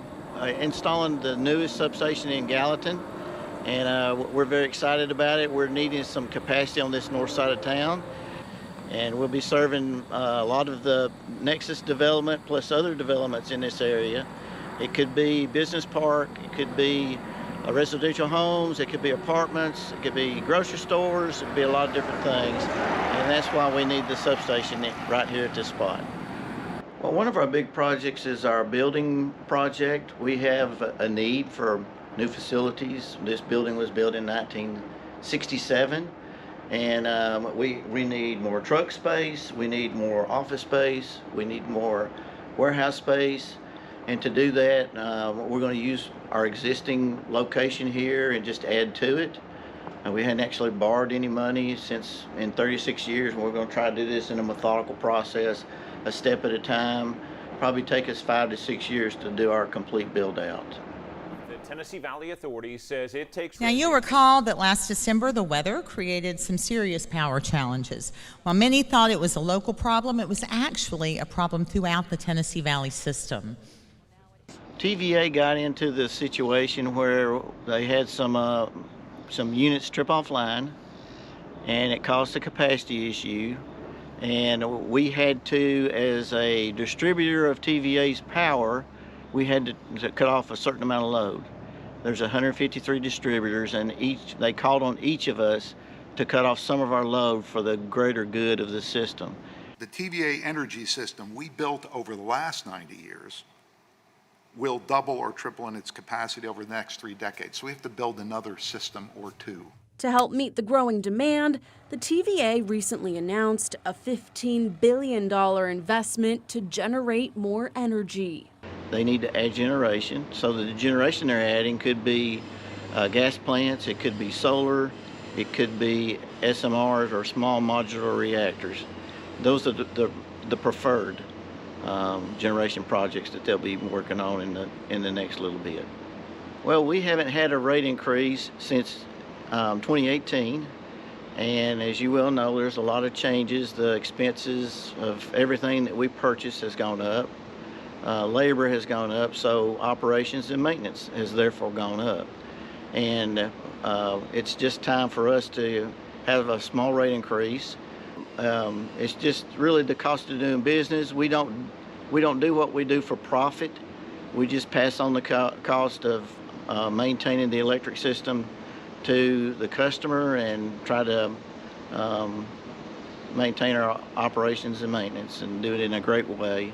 installing the newest substation in Gallatin. And we're very excited about it. We're needing some capacity on this north side of town. And we'll be serving a lot of the Nexus development plus other developments in this area. It could be business park, it could be residential homes, it could be apartments, it could be grocery stores, it could be a lot of different things. And that's why we need the substation right here at this spot. Well, one of our big projects is our building project. We have a need for new facilities. This building was built in 1967, and we need more truck space, we need more office space, we need more warehouse space. And to do that, we're going to use our existing location here and just add to it. We hadn't actually borrowed any money in 36 years, and we're going to try to do this in a methodical process, a step at a time. Probably take us 5 to 6 years to do our complete build out. The Tennessee Valley Authority says it takes... Now, you'll recall that last December, the weather created some serious power challenges. While many thought it was a local problem, it was actually a problem throughout the Tennessee Valley system. TVA got into the situation where they had some units trip offline, and it caused a capacity issue. And we had to, as a distributor of TVA's power, we had to cut off a certain amount of load. There's 153 distributors, and they called on each of us to cut off some of our load for the greater good of the system. The TVA energy system we built over the last 90 years will double or triple in its capacity over the next 3 decades. So we have to build another system or two. To help meet the growing demand, the TVA recently announced a $15 billion investment to generate more energy. They need to add generation, so that the generation they're adding could be gas plants, it could be solar, it could be SMRs or small modular reactors. Those are the preferred generation projects that they'll be working on in the next little bit. Well, we haven't had a rate increase since 2018, and as you well know, there's a lot of changes. The expenses of everything that we purchase has gone up. Labor has gone up, so operations and maintenance has therefore gone up. And it's just time for us to have a small rate increase. It's just really the cost of doing business. We don't do what we do for profit. We just pass on the cost of maintaining the electric system to the customer and try to maintain our operations and maintenance and do it in a great way.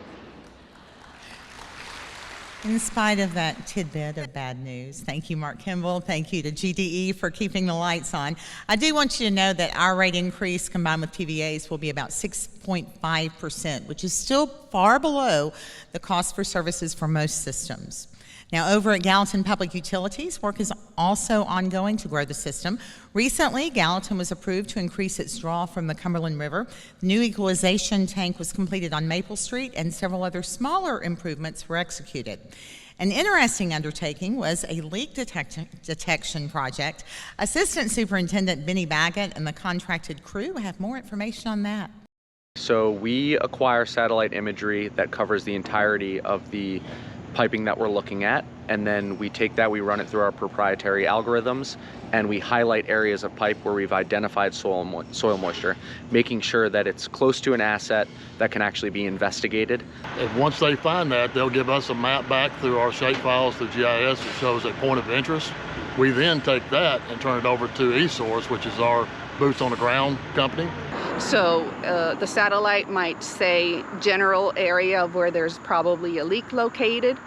In spite of that tidbit of bad news, thank you, Mark Kimball. Thank you to GDE for keeping the lights on. I do want you to know that our rate increase combined with TVA's will be about 6.5%, which is still far below the cost for services for most systems. Now, over at Gallatin Public Utilities, work is also ongoing to grow the system. Recently, Gallatin was approved to increase its draw from the Cumberland River. The new equalization tank was completed on Maple Street, and several other smaller improvements were executed. An interesting undertaking was a leak detection project. Assistant Superintendent Benny Baggett and the contracted crew have more information on that. So we acquire satellite imagery that covers the entirety of the piping that we're looking at, and then we take that, we run it through our proprietary algorithms, and we highlight areas of pipe where we've identified soil moisture, making sure that it's close to an asset that can actually be investigated. And once they find that, they'll give us a map back through our shapefiles, the GIS that shows a point of interest. We then take that and turn it over to eSource, which is our boots on the ground company. So the satellite might say general area of where there's probably a leak located,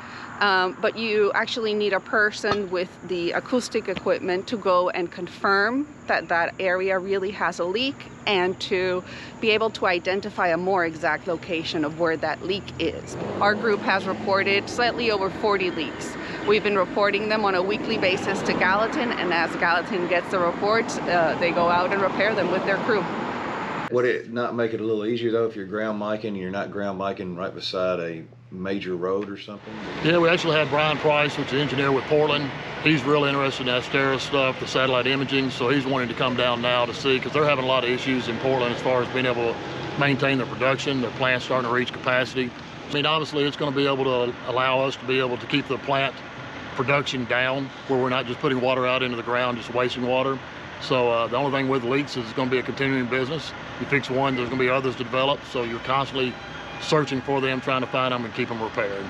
but you actually need a person with the acoustic equipment to go and confirm that that area really has a leak and to be able to identify a more exact location of where that leak is. Our group has reported slightly over 40 leaks. We've been reporting them on a weekly basis to Gallatin, and as Gallatin gets the reports, they go out and repair them with their crew. Would it not make it a little easier though if you're ground miking and you're not ground miking right beside a major road or something? Yeah, we actually had Brian Price, which is an engineer with Portland. He's really interested in that stereo stuff, the satellite imaging, so he's wanting to come down now to see, because they're having a lot of issues in Portland as far as being able to maintain their production. Their plant's starting to reach capacity. I mean, obviously it's going to be able to allow us to be able to keep the plant production down, where we're not just putting water out into the ground, just wasting water. So the only thing with leaks is it's going to be a continuing business. You fix one, there's going to be others to develop, so you're constantly searching for them, trying to find them and keep them repaired.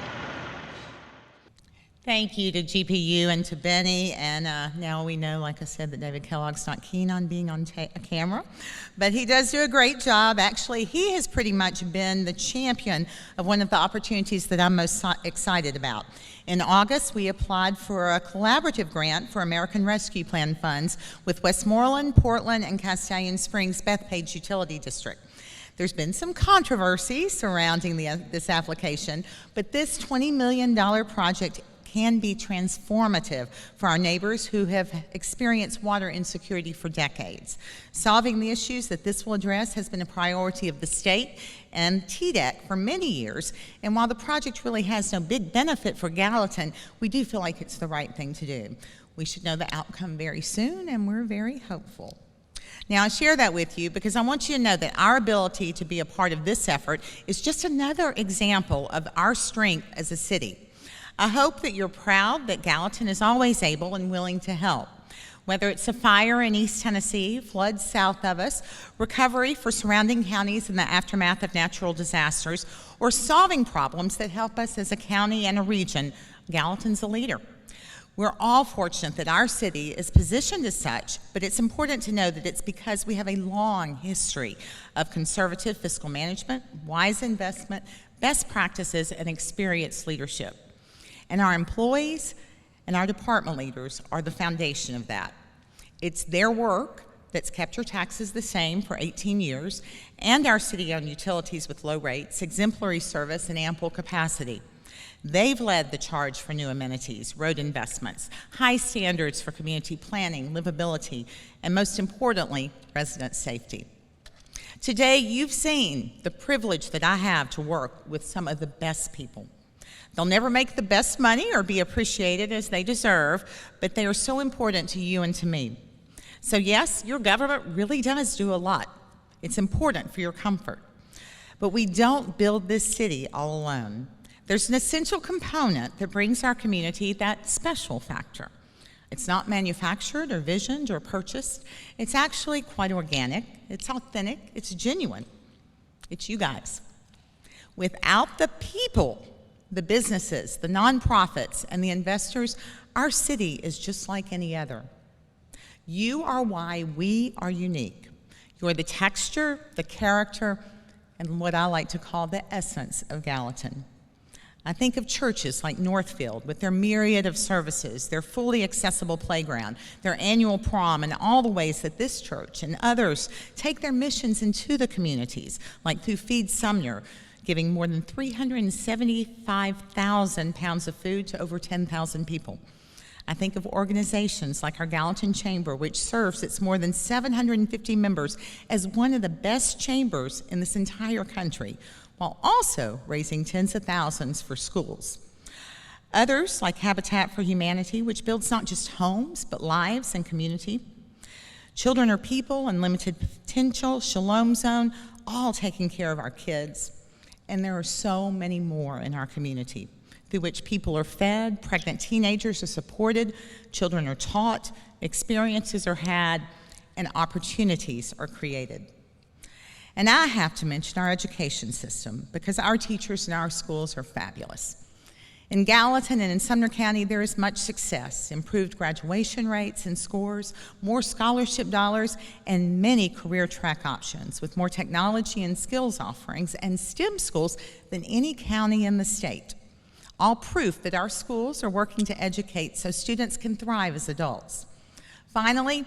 Thank you to GPU and to Benny, and now we know, like I said, that David Kellogg's not keen on being on a camera, but he does do a great job. Actually, he has pretty much been the champion of one of the opportunities that I'm most excited about. In August, we applied for a collaborative grant for American Rescue Plan funds with Westmoreland, Portland, and Castellan Springs Bethpage Utility District. There's been some controversy surrounding this application, but this $20 million project can be transformative for our neighbors who have experienced water insecurity for decades. Solving the issues that this will address has been a priority of the state and TDEC for many years, and while the project really has no big benefit for Gallatin, we do feel like it's the right thing to do. We should know the outcome very soon, and we're very hopeful. Now, I share that with you because I want you to know that our ability to be a part of this effort is just another example of our strength as a city. I hope that you're proud that Gallatin is always able and willing to help. Whether it's a fire in East Tennessee, floods south of us, recovery for surrounding counties in the aftermath of natural disasters, or solving problems that help us as a county and a region, Gallatin's a leader. We're all fortunate that our city is positioned as such, but it's important to know that it's because we have a long history of conservative fiscal management, wise investment, best practices, and experienced leadership. And our employees and our department leaders are the foundation of that. It's their work that's kept your taxes the same for 18 years, and our city-owned utilities with low rates, exemplary service, and ample capacity. They've led the charge for new amenities, road investments, high standards for community planning, livability, and most importantly, resident safety. Today, you've seen the privilege that I have to work with some of the best people. They'll never make the best money or be appreciated as they deserve, but they are so important to you and to me. So yes, your government really does do a lot. It's important for your comfort. But we don't build this city all alone. There's an essential component that brings our community that special factor. It's not manufactured or visioned or purchased. It's actually quite organic, it's authentic, it's genuine. It's you guys. Without the people, the businesses, the nonprofits, and the investors, our city is just like any other. You are why we are unique. You're the texture, the character, and what I like to call the essence of Gallatin. I think of churches like Northfield with their myriad of services, their fully accessible playground, their annual prom, and all the ways that this church and others take their missions into the communities, like through Feed Sumner, giving more than 375,000 pounds of food to over 10,000 people. I think of organizations like our Gallatin Chamber, which serves its more than 750 members as one of the best chambers in this entire country, while also raising tens of thousands for schools. Others, like Habitat for Humanity, which builds not just homes, but lives and community. Children Are People, Unlimited Potential, Shalom Zone, all taking care of our kids. And there are so many more in our community, through which people are fed, pregnant teenagers are supported, children are taught, experiences are had, and opportunities are created. And I have to mention our education system, because our teachers in our schools are fabulous. In Gallatin and in Sumner County, there is much success, improved graduation rates and scores, more scholarship dollars, and many career track options with more technology and skills offerings and STEM schools than any county in the state. All proof that our schools are working to educate so students can thrive as adults. Finally,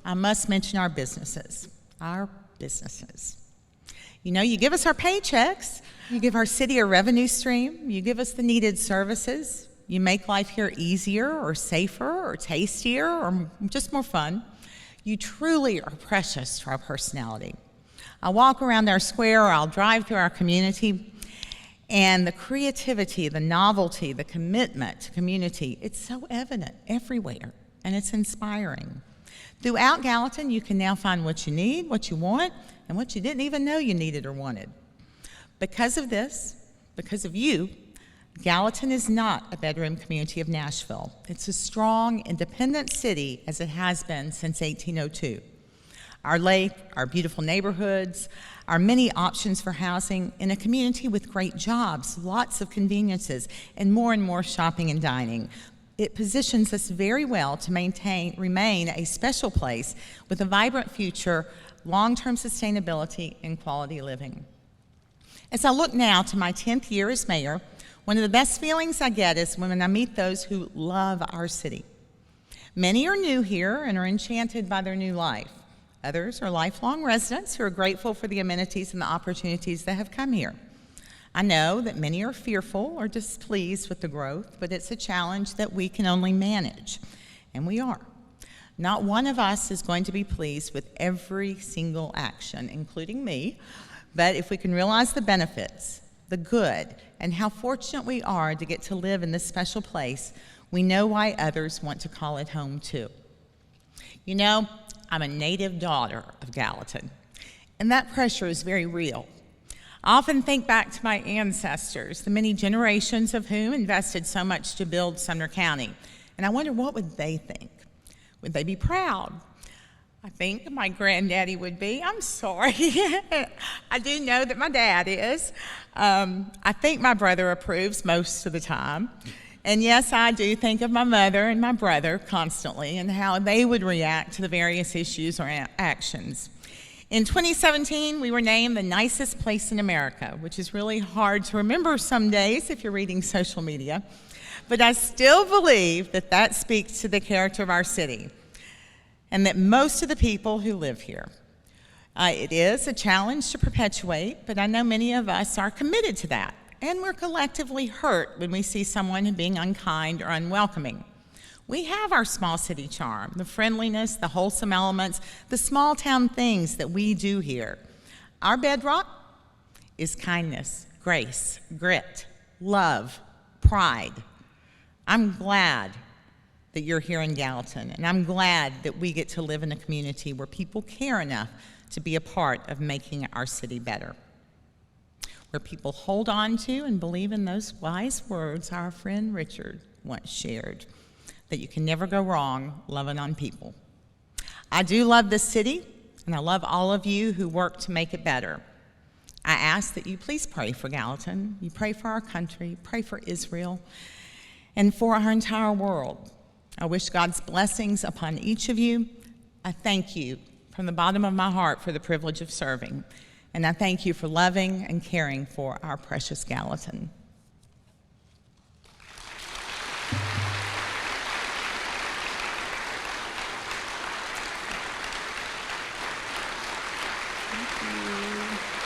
I must mention our businesses. You know, you give us our paychecks, you give our city a revenue stream, you give us the needed services, you make life here easier or safer or tastier or just more fun. You truly are precious to our personality. I'll walk around our square or I'll drive through our community, and the creativity, the novelty, the commitment to community, it's so evident everywhere, and it's inspiring. Throughout Gallatin, you can now find what you need, what you want, and what you didn't even know you needed or wanted. Because of this, because of you, Gallatin is not a bedroom community of Nashville. It's a strong, independent city as it has been since 1802. Our lake, our beautiful neighborhoods, our many options for housing in a community with great jobs, lots of conveniences, and more shopping and dining. It positions us very well to remain a special place with a vibrant future, long-term sustainability, and quality living. As I look now to my 10th year as mayor, one of the best feelings I get is when I meet those who love our city. Many are new here and are enchanted by their new life. Others are lifelong residents who are grateful for the amenities and the opportunities that have come here. I know that many are fearful or displeased with the growth, but it's a challenge that we can only manage, and we are. Not one of us is going to be pleased with every single action, including me, but if we can realize the benefits, the good, and how fortunate we are to get to live in this special place, we know why others want to call it home too. You know, I'm a native daughter of Gallatin, and that pressure is very real. I often think back to my ancestors, the many generations of whom invested so much to build Sumner County, and I wonder what would they think? Would they be proud? I think my granddaddy would be. I'm sorry. I do know that my dad is. I think my brother approves most of the time. And yes, I do think of my mother and my brother constantly and how they would react to the various issues or actions. In 2017, we were named the nicest place in America, which is really hard to remember some days if you're reading social media. But I still believe that that speaks to the character of our city and that most of the people who live here. It is a challenge to perpetuate, but I know many of us are committed to that. And we're collectively hurt when we see someone being unkind or unwelcoming. We have our small city charm, the friendliness, the wholesome elements, the small town things that we do here. Our bedrock is kindness, grace, grit, love, pride. I'm glad that you're here in Gallatin, and I'm glad that we get to live in a community where people care enough to be a part of making our city better. Where people hold on to and believe in those wise words our friend Richard once shared, that you can never go wrong loving on people. I do love this city, and I love all of you who work to make it better. I ask that you please pray for Gallatin. You pray for our country, pray for Israel, and for our entire world. I wish God's blessings upon each of you. I thank you from the bottom of my heart for the privilege of serving, and I thank you for loving and caring for our precious Gallatin. Thank you.